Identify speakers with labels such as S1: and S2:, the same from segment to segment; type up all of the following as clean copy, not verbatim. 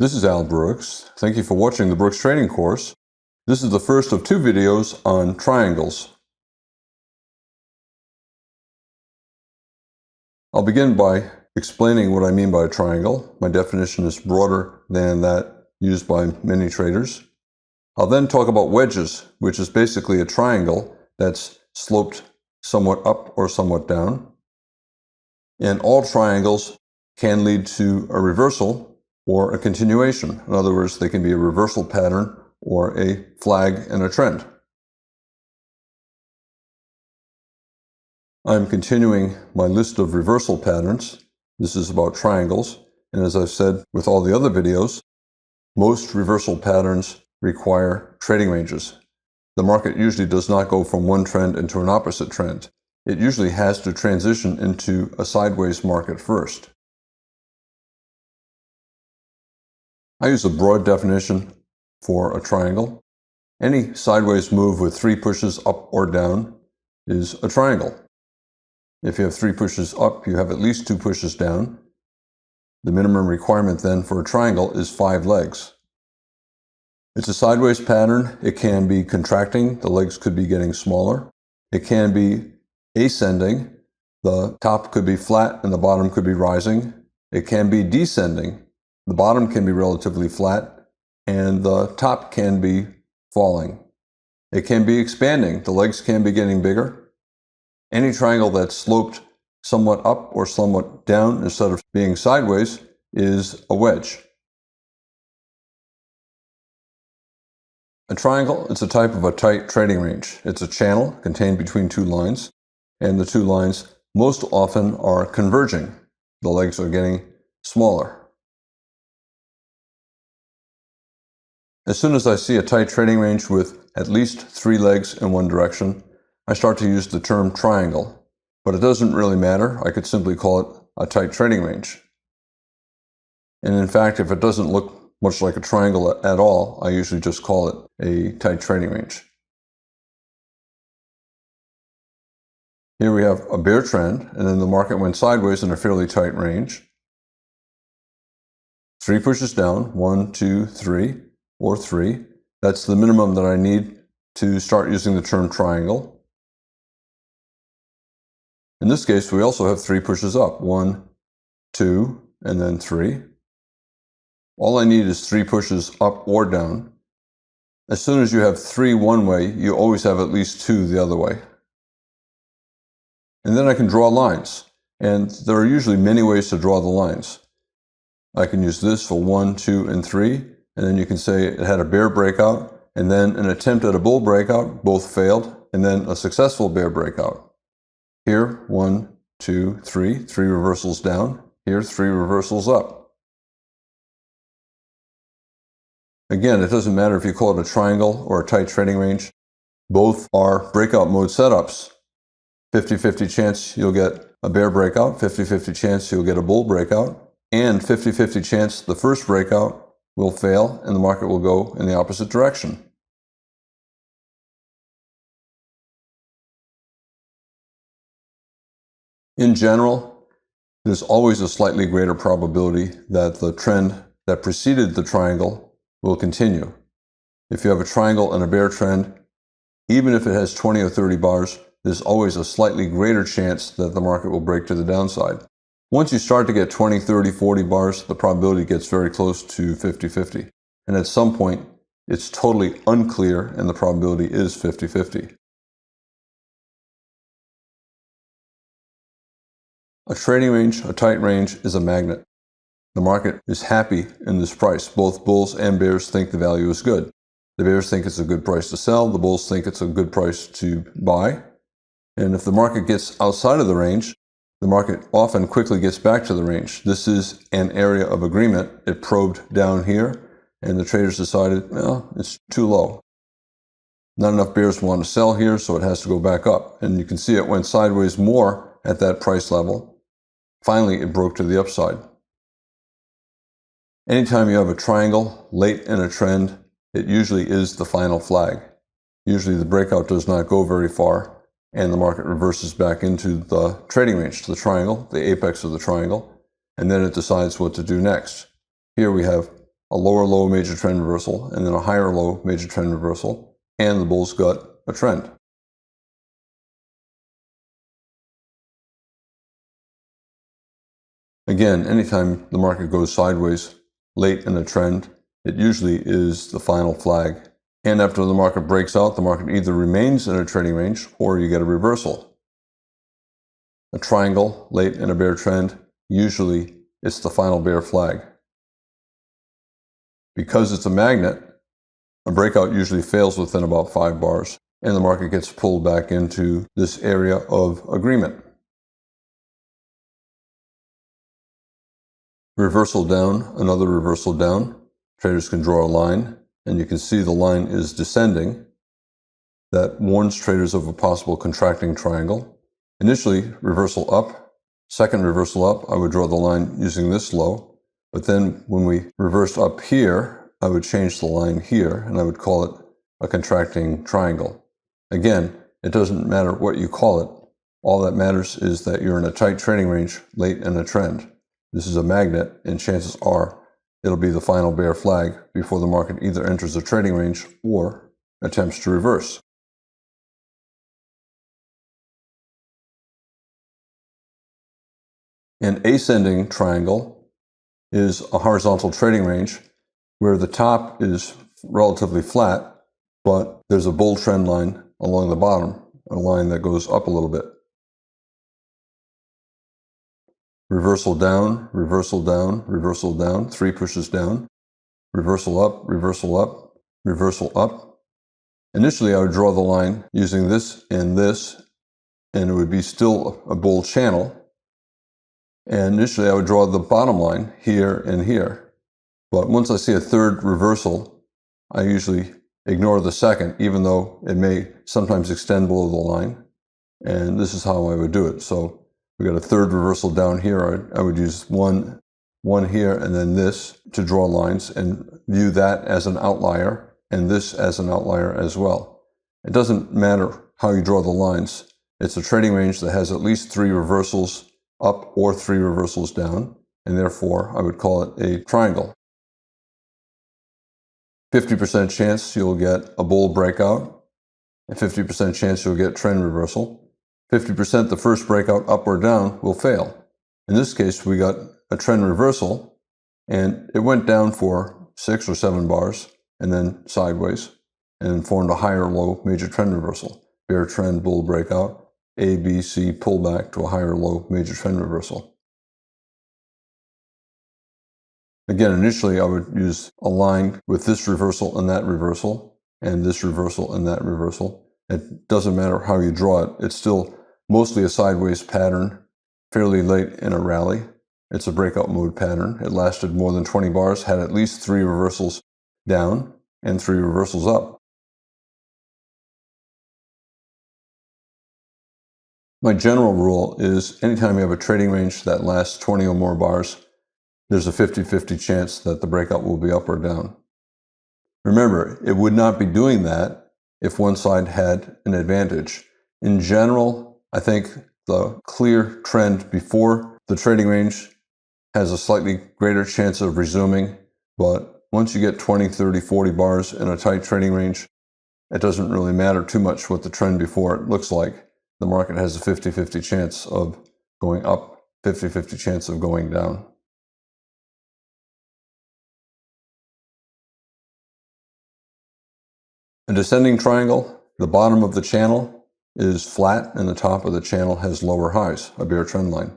S1: This is Al Brooks. Thank you for watching the Brooks Trading course. This is the first of two videos on triangles. I'll begin by explaining what I mean by a triangle. My definition is broader than that used by many traders. I'll then talk about wedges, which is basically a triangle that's sloped somewhat up or somewhat down. And all triangles can lead to a reversal or a continuation. In other words, they can be a reversal pattern or a flag and a trend. I'm continuing my list of reversal patterns. This is about triangles. And as I've said with all the other videos, most reversal patterns require trading ranges. The market usually does not go from one trend into an opposite trend. It usually has to transition into a sideways market first. I use a broad definition for a triangle. Any sideways move with 3 pushes up or down is a triangle. If you have 3 pushes up, you have at least 2 pushes down. The minimum requirement then for a triangle is 5 legs. It's a sideways pattern. It can be contracting. The legs could be getting smaller. It can be ascending. The top could be flat and the bottom could be rising. It can be descending. The bottom can be relatively flat and the top can be falling. It can be expanding. The legs can be getting bigger. Any triangle that's sloped somewhat up or somewhat down instead of being sideways is a wedge. A triangle is a type of a tight trading range. It's a channel contained between 2 lines, and the 2 lines most often are converging. The legs are getting smaller. As soon as I see a tight trading range with at least 3 legs in one direction, I start to use the term triangle, but it doesn't really matter. I could simply call it a tight trading range. And in fact, if it doesn't look much like a triangle at all, I usually just call it a tight trading range. Here we have a bear trend, and then the market went sideways in a fairly tight range. 3 pushes down, 1, 2, 3, or 3. That's the minimum that I need to start using the term triangle. In this case, we also have 3 pushes up, 1, 2, and then 3. All I need is 3 pushes up or down. As soon as you have 3 one way, you always have at least 2 the other way. And then I can draw lines, and there are usually many ways to draw the lines. I can use this for 1, 2, and 3, and then you can say it had a bear breakout, and then an attempt at a bull breakout, both failed, and then a successful bear breakout. Here, 1, 2, 3, 3 reversals down. Here, 3 reversals up. Again, it doesn't matter if you call it a triangle or a tight trading range. Both are breakout mode setups. 50-50 chance you'll get a bear breakout, 50-50 chance you'll get a bull breakout, and 50-50 chance the first breakout will fail and the market will go in the opposite direction. In general, there's always a slightly greater probability that the trend that preceded the triangle will continue. If you have a triangle and a bear trend, even if it has 20 or 30 bars, there's always a slightly greater chance that the market will break to the downside. Once you start to get 20, 30, 40 bars, the probability gets very close to 50-50. And at some point, it's totally unclear and the probability is 50-50. A trading range, a tight range, is a magnet. The market is happy in this price. Both bulls and bears think the value is good. The bears think it's a good price to sell. The bulls think it's a good price to buy. And if the market gets outside of the range, the market often quickly gets back to the range. This is an area of agreement. It probed down here, and the traders decided, well, it's too low. Not enough bears want to sell here, so it has to go back up. And you can see it went sideways more at that price level. Finally, it broke to the upside. Anytime you have a triangle late in a trend, it usually is the final flag. Usually the breakout does not go very far, and the market reverses back into the trading range, to the triangle, the apex of the triangle, and then it decides what to do next. Here we have a lower low major trend reversal, and then a higher low major trend reversal, and the bulls got a trend. Again, anytime the market goes sideways late in a trend, it usually is the final flag. And after the market breaks out, the market either remains in a trading range or you get a reversal. A triangle late in a bear trend, usually it's the final bear flag. Because it's a magnet, a breakout usually fails within about 5 bars, and the market gets pulled back into this area of agreement. Reversal down, another reversal down. Traders can draw a line, and you can see the line is descending. That warns traders of a possible contracting triangle. Initially, reversal up. Second reversal up, I would draw the line using this low. But then when we reversed up here, I would change the line here, and I would call it a contracting triangle. Again, it doesn't matter what you call it. All that matters is that you're in a tight trading range late in a trend. This is a magnet, and chances are it'll be the final bear flag before the market either enters a trading range or attempts to reverse. An ascending triangle is a horizontal trading range where the top is relatively flat, but there's a bull trend line along the bottom, a line that goes up a little bit. Reversal down, reversal down, reversal down, 3 pushes down, reversal up, reversal up, reversal up. Initially, I would draw the line using this, and it would be still a bull channel. And initially, I would draw the bottom line here and here. But once I see a third reversal, I usually ignore the second, even though it may sometimes extend below the line. And this is how I would do it. So we got a third reversal down here. I would use one here and then this to draw lines and view that as an outlier and this as an outlier as well. It doesn't matter how you draw the lines. It's a trading range that has at least 3 reversals up or 3 reversals down, and therefore I would call it a triangle. 50% chance you'll get a bull breakout, and 50% chance you'll get trend reversal. 50% the first breakout up or down will fail. In this case, we got a trend reversal, and it went down for 6 or 7 bars, and then sideways, and formed a higher low major trend reversal. Bear trend, bull breakout, A, B, C, pullback to a higher low major trend reversal. Again, initially I would use a line with this reversal and that reversal, and this reversal and that reversal. It doesn't matter how you draw it. It's still mostly a sideways pattern, fairly late in a rally. It's a breakout mode pattern. It lasted more than 20 bars, had at least 3 reversals down and 3 reversals up. My general rule is anytime you have a trading range that lasts 20 or more bars, there's a 50-50 chance that the breakout will be up or down. Remember, it would not be doing that if one side had an advantage. In general, I think the clear trend before the trading range has a slightly greater chance of resuming, but once you get 20, 30, 40 bars in a tight trading range, it doesn't really matter too much what the trend before it looks like. The market has a 50-50 chance of going up, 50-50 chance of going down. A descending triangle, the bottom of the channel is flat and the top of the channel has lower highs, a bear trend line.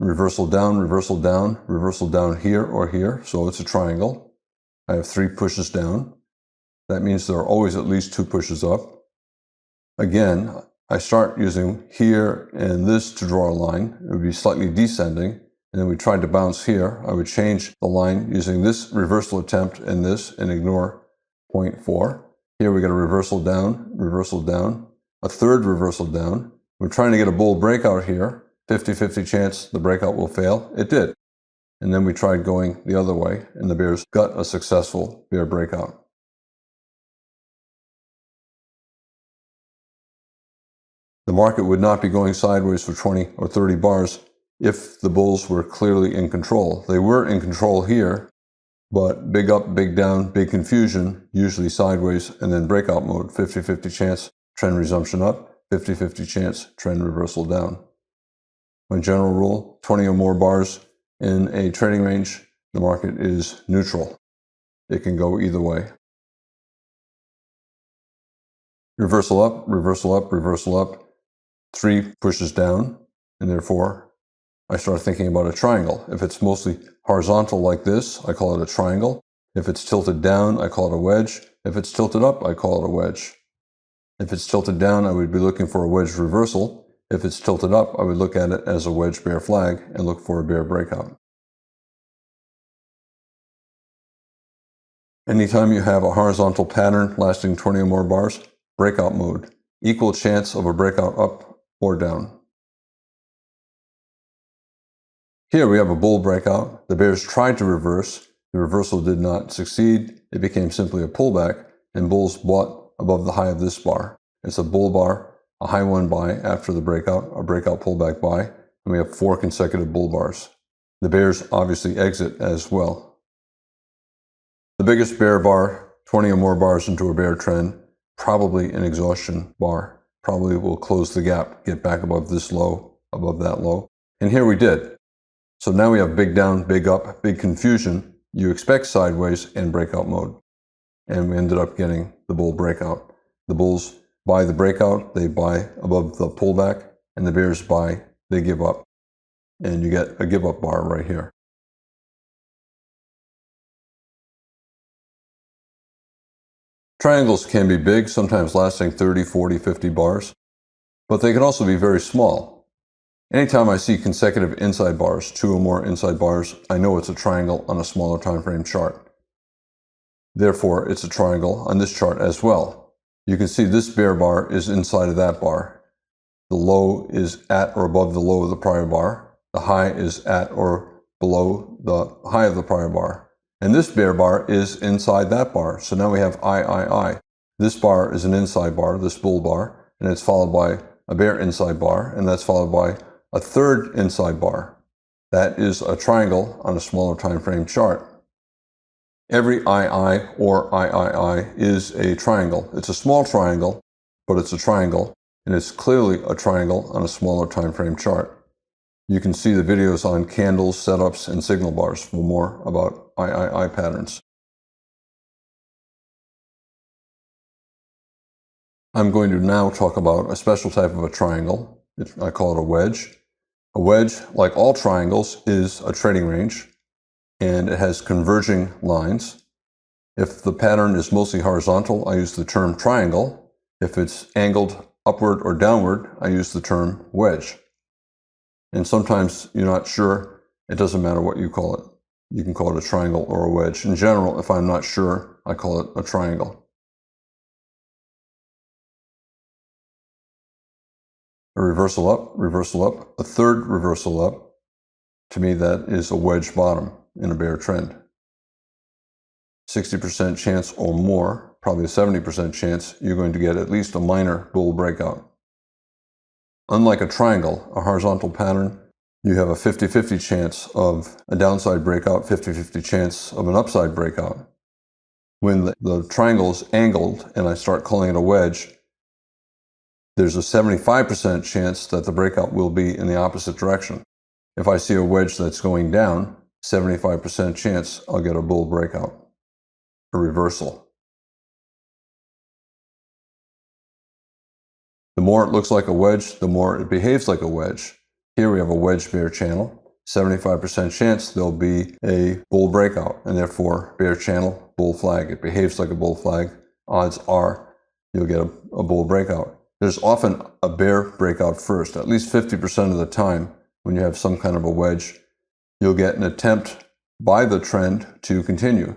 S1: Reversal down, reversal down, reversal down here or here, so it's a triangle. I have 3 pushes down. That means there are always at least 2 pushes up. Again, I start using here and this to draw a line. It would be slightly descending, and then we tried to bounce here. I would change the line using this reversal attempt and this and ignore 0.4. Here we got a reversal down, a third reversal down. We're trying to get a bull breakout here. 50-50 chance the breakout will fail. It did. And then we tried going the other way, and the bears got a successful bear breakout. The market would not be going sideways for 20 or 30 bars if the bulls were clearly in control. They were in control here, but big up, big down, big confusion, usually sideways, and then breakout mode, 50-50 chance, trend resumption up, 50-50 chance, trend reversal down. My general rule, 20 or more bars in a trading range, the market is neutral. It can go either way. Reversal up, reversal up, reversal up, 3 pushes down, and therefore I start thinking about a triangle. If it's mostly horizontal like this, I call it a triangle. If it's tilted down, I call it a wedge. If it's tilted up, I call it a wedge. If it's tilted down, I would be looking for a wedge reversal. If it's tilted up, I would look at it as a wedge bear flag and look for a bear breakout. Anytime you have a horizontal pattern lasting 20 or more bars, breakout mode. Equal chance of a breakout up or down. Here we have a bull breakout. The bears tried to reverse. The reversal did not succeed. It became simply a pullback, and bulls bought above the high of this bar. It's a bull bar, a high one buy after the breakout, a breakout pullback buy, and we have 4 consecutive bull bars. The bears obviously exit as well. The biggest bear bar, 20 or more bars into a bear trend, probably an exhaustion bar. Probably will close the gap, get back above this low, above that low. And here we did. So now we have big down, big up, big confusion. You expect sideways and breakout mode. And we ended up getting the bull breakout. The bulls buy the breakout, they buy above the pullback, and the bears buy, they give up. And you get a give up bar right here. Triangles can be big, sometimes lasting 30, 40, 50 bars, but they can also be very small. Anytime I see consecutive inside bars, 2 or more inside bars, I know it's a triangle on a smaller time frame chart. Therefore, it's a triangle on this chart as well. You can see this bear bar is inside of that bar. The low is at or above the low of the prior bar. The high is at or below the high of the prior bar. And this bear bar is inside that bar. So now we have I. This bar is an inside bar, this bull bar, and it's followed by a bear inside bar, and that's followed by a third inside bar. That is a triangle on a smaller time frame chart. Every II or III is a triangle. It's a small triangle, but it's a triangle, and it's clearly a triangle on a smaller time frame chart. You can see the videos on candles, setups, and signal bars for more about III patterns. I'm going to now talk about a special type of a triangle. I call it a wedge. A wedge, like all triangles, is a trading range, and it has converging lines. If the pattern is mostly horizontal, I use the term triangle. If it's angled upward or downward, I use the term wedge. And sometimes you're not sure, it doesn't matter what you call it. You can call it a triangle or a wedge. In general, if I'm not sure, I call it a triangle. A reversal up, a third reversal up. To me, that is a wedge bottom in a bear trend. 60% chance or more, probably a 70% chance, you're going to get at least a minor bull breakout. Unlike a triangle, a horizontal pattern, you have a 50-50 chance of a downside breakout, 50-50 chance of an upside breakout. When the triangle is angled and I start calling it a wedge, there's a 75% chance that the breakout will be in the opposite direction. If I see a wedge that's going down, 75% chance I'll get a bull breakout, a reversal. The more it looks like a wedge, the more it behaves like a wedge. Here we have a wedge bear channel, 75% chance there'll be a bull breakout, and therefore bear channel, bull flag. It behaves like a bull flag. Odds are you'll get a bull breakout. There's often a bear breakout first. At least 50% of the time when you have some kind of a wedge, you'll get an attempt by the trend to continue.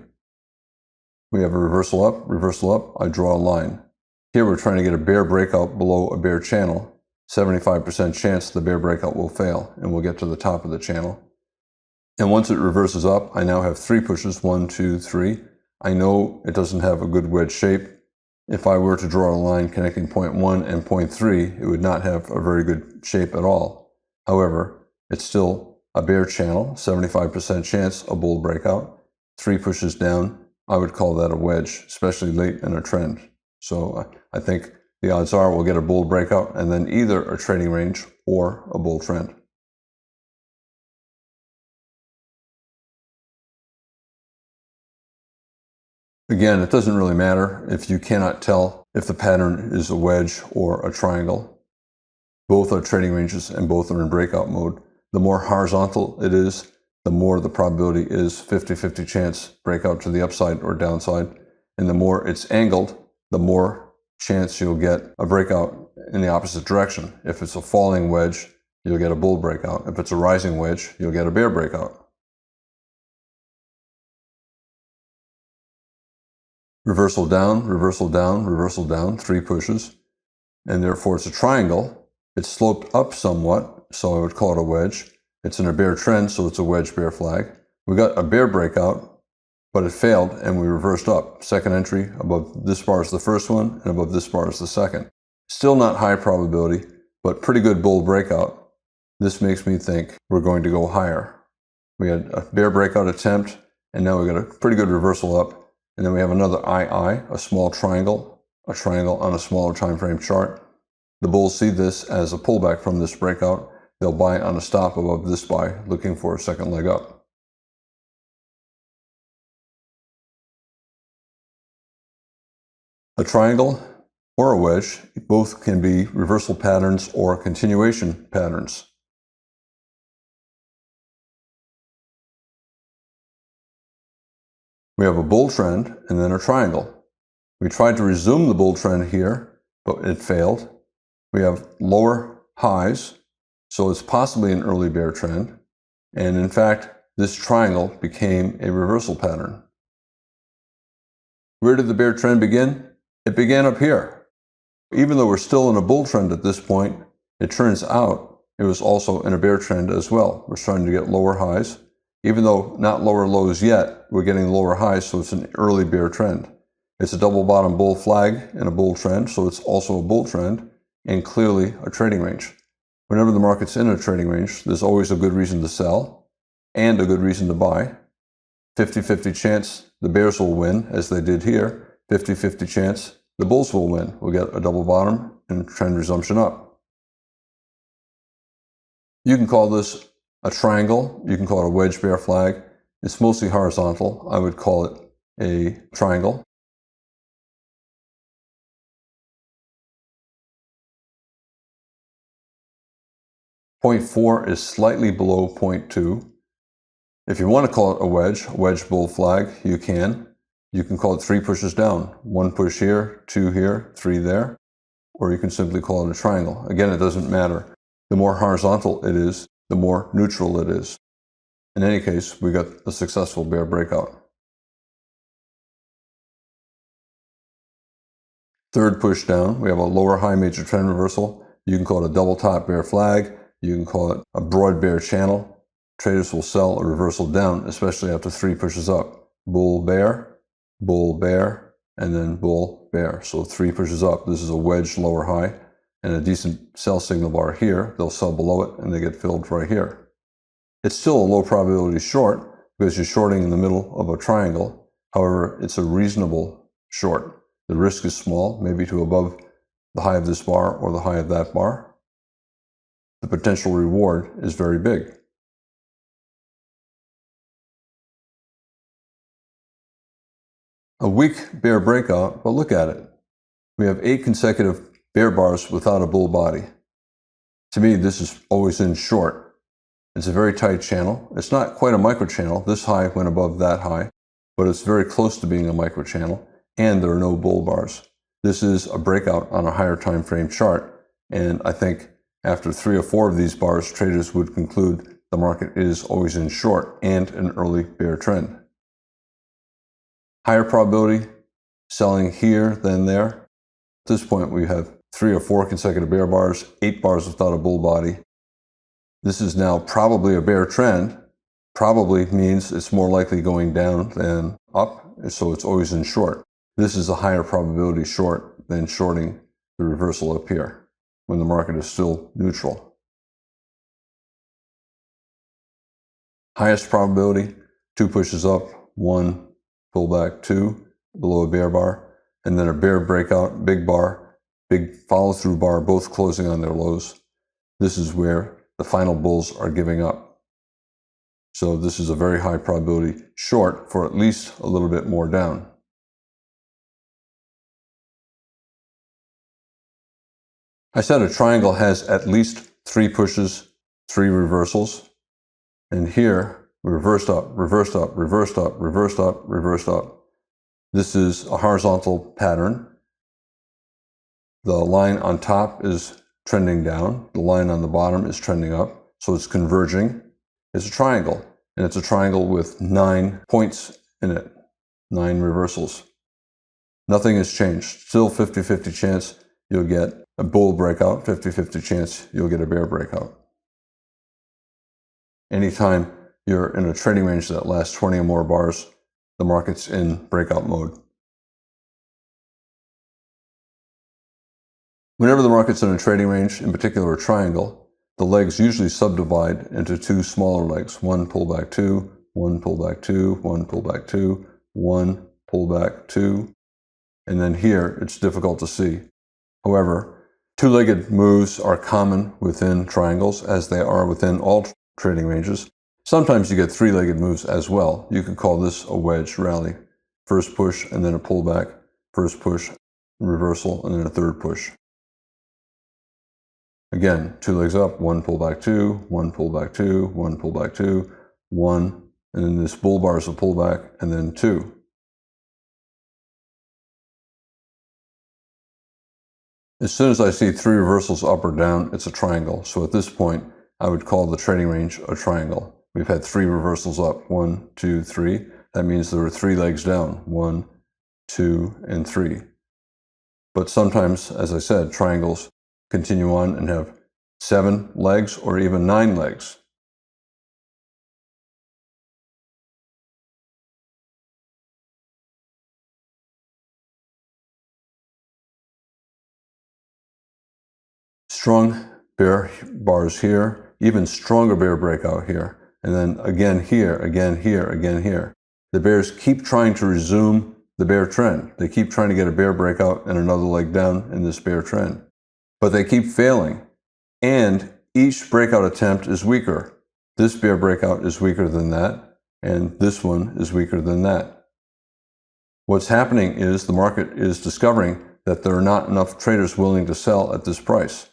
S1: We have a reversal up, I draw a line. Here we're trying to get a bear breakout below a bear channel. 75% chance the bear breakout will fail, and we'll get to the top of the channel. And once it reverses up, I now have 3 pushes, 1, 2, 3. I know it doesn't have a good wedge shape. If I were to draw a line connecting point 1 and point 3, it would not have a very good shape at all. However, it's still a bear channel, 75% chance a bull breakout. 3 pushes down, I would call that a wedge, especially late in a trend. So I think the odds are we'll get a bull breakout and then either a trading range or a bull trend. Again, it doesn't really matter if you cannot tell if the pattern is a wedge or a triangle. Both are trading ranges and both are in breakout mode. The more horizontal it is, the more the probability is 50-50 chance breakout to the upside or downside. And the more it's angled, the more chance you'll get a breakout in the opposite direction. If it's a falling wedge, you'll get a bull breakout. If it's a rising wedge, you'll get a bear breakout. Reversal down, reversal down, reversal down, 3 pushes. And therefore it's a triangle. It's sloped up somewhat, so I would call it a wedge. It's in a bear trend, so it's a wedge bear flag. We got a bear breakout, but it failed and we reversed up. Second entry, above this bar is the first one, and above this bar is the second. Still not high probability, but pretty good bull breakout. This makes me think we're going to go higher. We had a bear breakout attempt, and now we got a pretty good reversal up. And then we have another II, a small triangle, a triangle on a smaller time frame chart. The bulls see this as a pullback from this breakout. They'll buy on a stop above this buy, looking for a second leg up. A triangle or a wedge, both can be reversal patterns or continuation patterns. We have a bull trend and then a triangle. We tried to resume the bull trend here, but it failed. We have lower highs, so it's possibly an early bear trend. And in fact, this triangle became a reversal pattern. Where did the bear trend begin? It began up here. Even though we're still in a bull trend at this point, it turns out it was also in a bear trend as well. We're starting to get lower highs. Even though not lower lows yet, we're getting lower highs, so it's an early bear trend. It's a double bottom bull flag and a bull trend, so it's also a bull trend and clearly a trading range. Whenever the market's in a trading range, there's always a good reason to sell and a good reason to buy. 50-50 chance the bears will win, as they did here. 50-50 chance the bulls will win. We'll get a double bottom and trend resumption up. You can call this a triangle. You can call it a wedge bear flag. It's mostly horizontal. I would call it a triangle. Point 4 is slightly below point 2. If you want to call it a wedge bull flag, you can. You can call it 3 pushes down. 1 push here, 2 here, 3 there. Or you can simply call it a triangle. Again, it doesn't matter. The more horizontal it is, the more neutral it is. In any case, we got a successful bear breakout. Third push down, we have a lower high major trend reversal. You can call it a double top bear flag. You can call it a broad bear channel. Traders will sell a reversal down, especially after 3 pushes up. Bull, bear, and then bull, bear. So 3 pushes up. This is a wedge lower high and a decent sell signal bar here. They'll sell below it and they get filled right here. It's still a low probability short because you're shorting in the middle of a triangle. However, it's a reasonable short. The risk is small, maybe to above the high of this bar or the high of that bar. The potential reward is very big. A weak bear breakout, but look at it. We have 8 consecutive bear bars without a bull body. To me, this is always in short. It's a very tight channel. It's not quite a micro channel. This high went above that high, but it's very close to being a micro channel, and there are no bull bars. This is a breakout on a higher time frame chart, and I think after 3 or 4 of these bars, traders would conclude the market is always in short and an early bear trend. Higher probability, selling here than there. At this point, we have 3 or 4 consecutive bear bars, 8 bars without a bull body. This is now probably a bear trend. Probably means it's more likely going down than up, so it's always in short. This is a higher probability short than shorting the reversal up here when the market is still neutral. Highest probability, 2 pushes up, 1 pullback, 2 below a bear bar, and then a bear breakout, big bar, big follow-through bar, both closing on their lows. This is where the final bulls are giving up. So this is a very high probability short for at least a little bit more down. I said a triangle has at least 3 pushes, 3 reversals. And here, reversed up, reversed up, reversed up, reversed up, reversed up. This is a horizontal pattern. The line on top is trending down. The line on the bottom is trending up. So it's converging. It's a triangle. And it's a triangle with 9 points in it, 9 reversals. Nothing has changed. Still 50-50 chance you'll get a bull breakout, 50-50 chance you'll get a bear breakout. Anytime you're in a trading range that lasts 20 or more bars, the market's in breakout mode. Whenever the market's in a trading range, in particular a triangle, the legs usually subdivide into 2 smaller legs. 1 pullback 2, 1 pullback 2, 1 pullback 2, 1 pullback 2. And then here, it's difficult to see. However, 2-legged moves are common within triangles, as they are within all trading ranges. Sometimes you get 3-legged moves as well. You could call this a wedge rally. First push and then a pullback, first push, reversal, and then a third push. Again, 2 legs up, 1 pullback 2, 1 pullback 2, 1 pullback 2, 1, and then this bull bar is a pullback, and then 2. As soon as I see 3 reversals up or down, it's a triangle. So at this point, I would call the trading range a triangle. We've had 3 reversals up, 1, 2, 3. That means there were 3 legs down, 1, 2, and 3. But sometimes, as I said, triangles continue on and have 7 legs or even 9 legs. Strong bear bars here, even stronger bear breakout here, and then again here, again here, again here. The bears keep trying to resume the bear trend. They keep trying to get a bear breakout and another leg down in this bear trend. But they keep failing, and each breakout attempt is weaker. This bear breakout is weaker than that, and this one is weaker than that. What's happening is the market is discovering that there are not enough traders willing to sell at this price.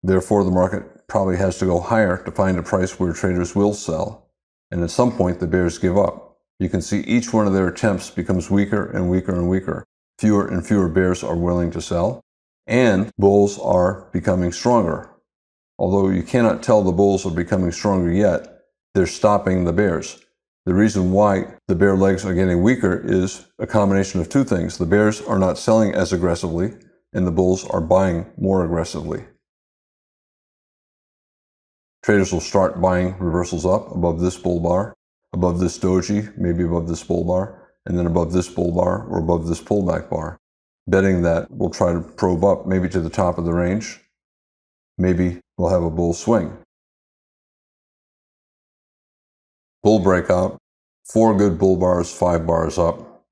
S1: Therefore, the market probably has to go higher to find a price where traders will sell. And at some point, the bears give up. You can see each one of their attempts becomes weaker and weaker and weaker. Fewer and fewer bears are willing to sell, and bulls are becoming stronger. Although you cannot tell the bulls are becoming stronger yet, they're stopping the bears. The reason why the bear legs are getting weaker is a combination of 2 things. The bears are not selling as aggressively, and the bulls are buying more aggressively. Traders will start buying reversals up above this bull bar, above this doji, maybe above this bull bar, and then above this bull bar or above this pullback bar, betting that we'll try to probe up maybe to the top of the range. Maybe we'll have a bull swing. Bull breakout, 4 good bull bars, 5 bars up,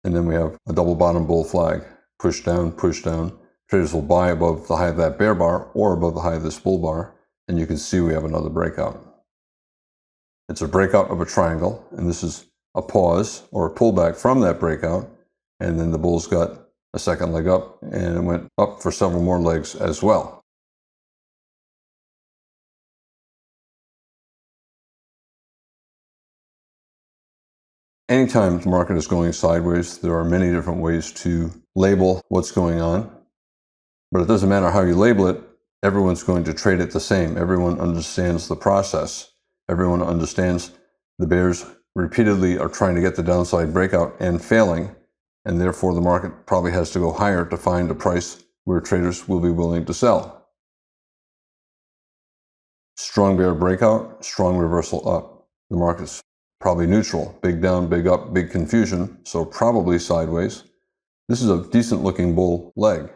S1: and then we have a double bottom bull flag. Push down, push down. Traders will buy above the high of that bear bar or above the high of this bull bar, and you can see we have another breakout. It's a breakout of a triangle, and this is a pause or a pullback from that breakout, and then the bulls got a second leg up, and it went up for several more legs as well. Anytime the market is going sideways, there are many different ways to label what's going on, but it doesn't matter how you label it. Everyone's going to trade it the same. Everyone understands the process. Everyone understands the bears repeatedly are trying to get the downside breakout and failing, and therefore the market probably has to go higher to find a price where traders will be willing to sell. Strong bear breakout, strong reversal up. The market's probably neutral. Big down, big up, big confusion, so probably sideways. This is a decent looking bull leg.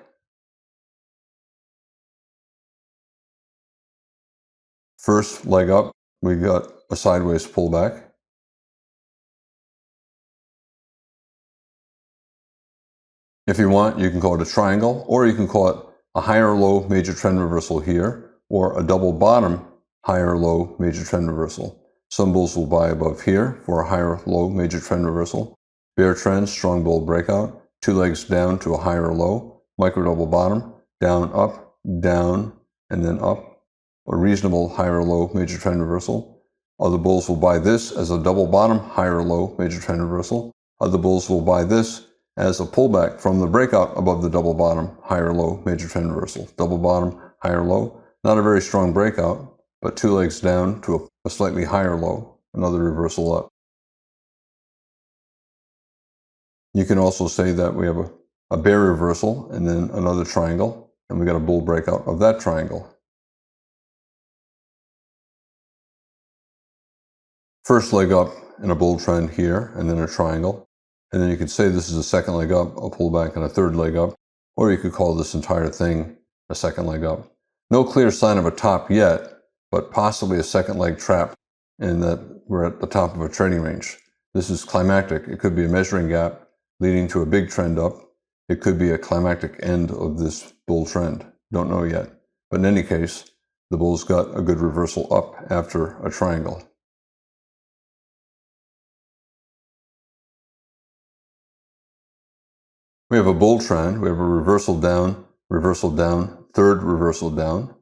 S1: First leg up, we got a sideways pullback. If you want, you can call it a triangle, or you can call it a higher low major trend reversal here, or a double bottom higher low major trend reversal. Some bulls will buy above here for a higher low major trend reversal. Bear trend, strong bull breakout, two legs down to a higher low, micro double bottom, down, and then up. A reasonable higher low major trend reversal. Other bulls will buy this as a double bottom higher low major trend reversal. Other bulls will buy this as a pullback from the breakout above the double bottom higher low major trend reversal. Double bottom higher low, not a very strong breakout, but two legs down to a slightly higher low, another reversal up. You can also say that we have a bear reversal and then another triangle, and we got a bull breakout of that triangle. First leg up in a bull trend here, and then a triangle. And then you could say this is a second leg up, a pullback, and a third leg up. Or you could call this entire thing a second leg up. No clear sign of a top yet, but possibly a second leg trap in that we're at the top of a trading range. This is climactic. It could be a measuring gap leading to a big trend up. It could be a climactic end of this bull trend. Don't know yet. But in any case, the bull's got a good reversal up after a triangle. We have a bull trend. We have a reversal down, third reversal down.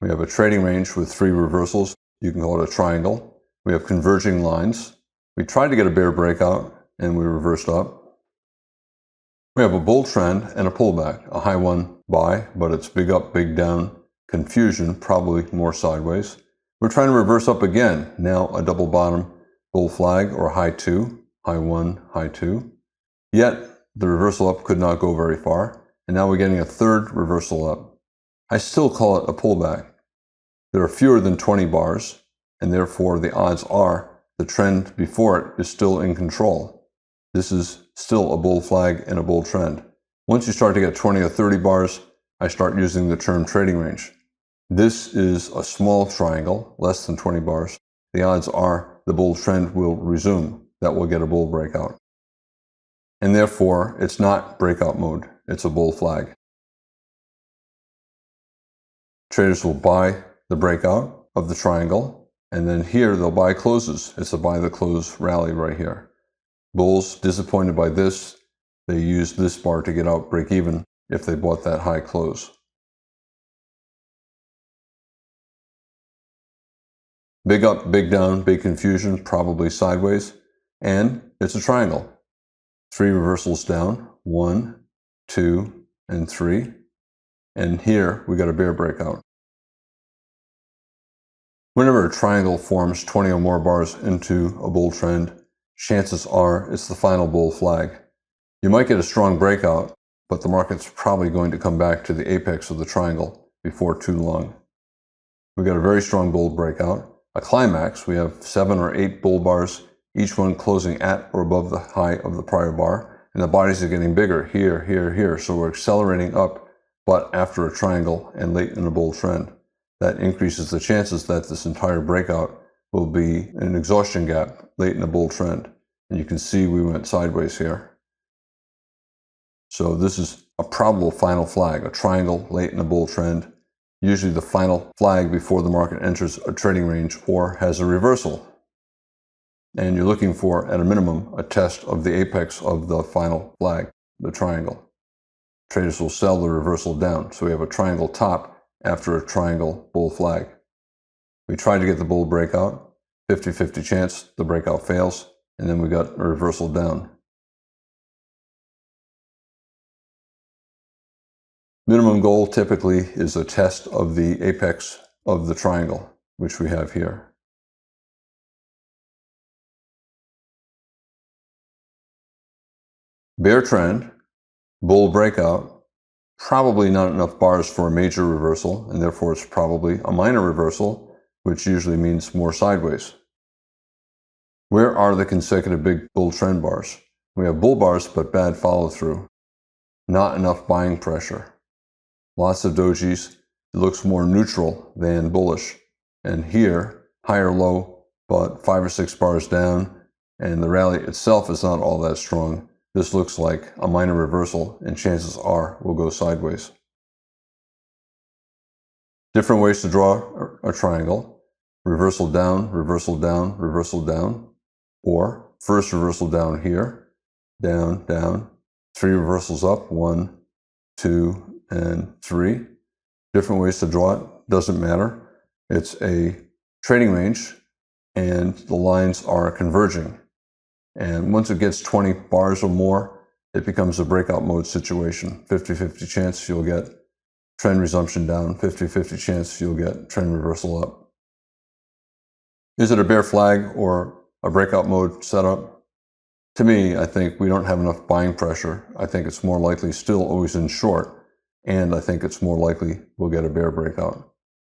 S1: We have a trading range with three reversals. You can call it a triangle. We have converging lines. We tried to get a bear breakout and we reversed up. We have a bull trend and a pullback. A high one buy, but it's big up, big down, confusion, probably more sideways. We're trying to reverse up again. Now a double bottom bull flag or high two, high one, high two. Yet the reversal up could not go very far, and now we're getting a third reversal up. I still call it a pullback. There are fewer than 20 bars, and therefore the odds are the trend before it is still in control. This is still a bull flag and a bull trend. Once you start to get 20 or 30 bars, I start using the term trading range. This is a small triangle, less than 20 bars. The odds are the bull trend will resume. That will get a bull breakout. And therefore, it's not breakout mode. It's a bull flag. Traders will buy the breakout of the triangle, and then here they'll buy closes. It's a buy the close rally right here. Bulls, disappointed by this, they use this bar to get out break even if they bought that high close. Big up, big down, big confusion, probably sideways, and it's a triangle. Three reversals down, 1, 2, and 3. And here we got a bear breakout. Whenever a triangle forms 20 or more bars into a bull trend, chances are it's the final bull flag. You might get a strong breakout, but the market's probably going to come back to the apex of the triangle before too long. We got a very strong bull breakout, a climax. We have 7 or 8 bull bars, each one closing at or above the high of the prior bar, and the bodies are getting bigger here, here, here. So we're accelerating up, but after a triangle and late in a bull trend. That increases the chances that this entire breakout will be an exhaustion gap late in a bull trend. And you can see we went sideways here. So this is a probable final flag, a triangle late in a bull trend, usually the final flag before the market enters a trading range or has a reversal. And you're looking for, at a minimum, a test of the apex of the final flag, the triangle. Traders will sell the reversal down. So we have a triangle top after a triangle bull flag. We tried to get the bull breakout, 50-50 chance the breakout fails, and then we got a reversal down. Minimum goal typically is a test of the apex of the triangle, which we have here. Bear trend, bull breakout, probably not enough bars for a major reversal, and therefore it's probably a minor reversal, which usually means more sideways. Where are the consecutive big bull trend bars? We have bull bars, but bad follow through. Not enough buying pressure. Lots of dojis. It looks more neutral than bullish. And here, higher low, but 5 or 6 bars down, and the rally itself is not all that strong. This looks like a minor reversal, and chances are we'll go sideways. Different ways to draw a triangle: reversal down, reversal down, reversal down, or first reversal down here, down, down, 3 reversals up, 1, 2, and 3. Different ways to draw it, doesn't matter. It's a trading range, and the lines are converging. And once it gets 20 bars or more, it becomes a breakout mode situation. 50-50 chance you'll get trend resumption down, 50-50 chance you'll get trend reversal up. Is it a bear flag or a breakout mode setup? To me, I think we don't have enough buying pressure. I think it's more likely still always in short, and I think it's more likely we'll get a bear breakout.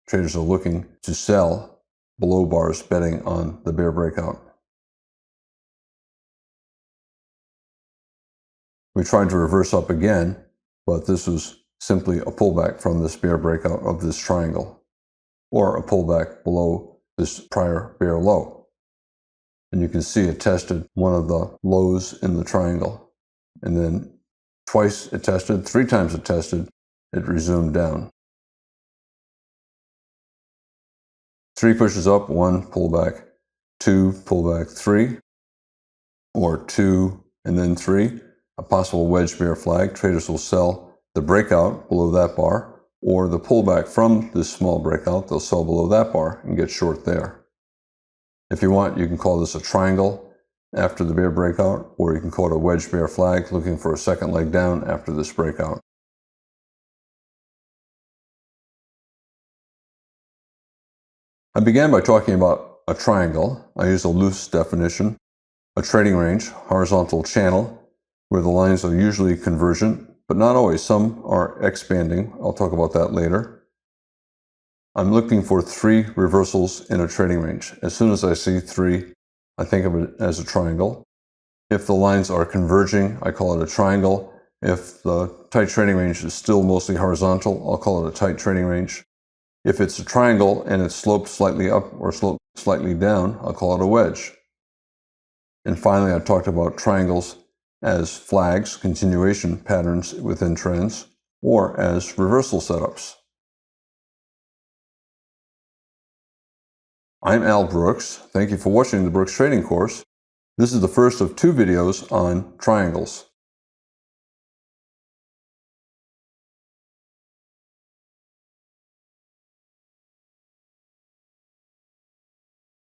S1: Traders are looking to sell below bars, betting on the bear breakout. We tried to reverse up again, but this was simply a pullback from this bear breakout of this triangle, or a pullback below this prior bear low. And you can see it tested one of the lows in the triangle. And then twice it tested, 3 times it tested, it resumed down. 3 pushes up, 1 pullback, 2 pullback, 3, or 2 and then 3. A possible wedge bear flag. Traders will sell the breakout below that bar, or the pullback from this small breakout. They'll sell below that bar and get short there. If you want, you can call this a triangle after the bear breakout, or you can call it a wedge bear flag, looking for a second leg down after this breakout. I began by talking about a triangle. I used a loose definition, a trading range, horizontal channel, where the lines are usually convergent, but not always. Some are expanding. I'll talk about that later. I'm looking for 3 reversals in a trading range. As soon as I see 3, I think of it as a triangle. If the lines are converging, I call it a triangle. If the tight trading range is still mostly horizontal, I'll call it a tight trading range. If it's a triangle and it's sloped slightly up or sloped slightly down, I'll call it a wedge. And finally, I talked about triangles as flags, continuation patterns within trends, or as reversal setups. I'm Al Brooks. Thank you for watching the Brooks Trading Course. This is the first of 2 videos on triangles.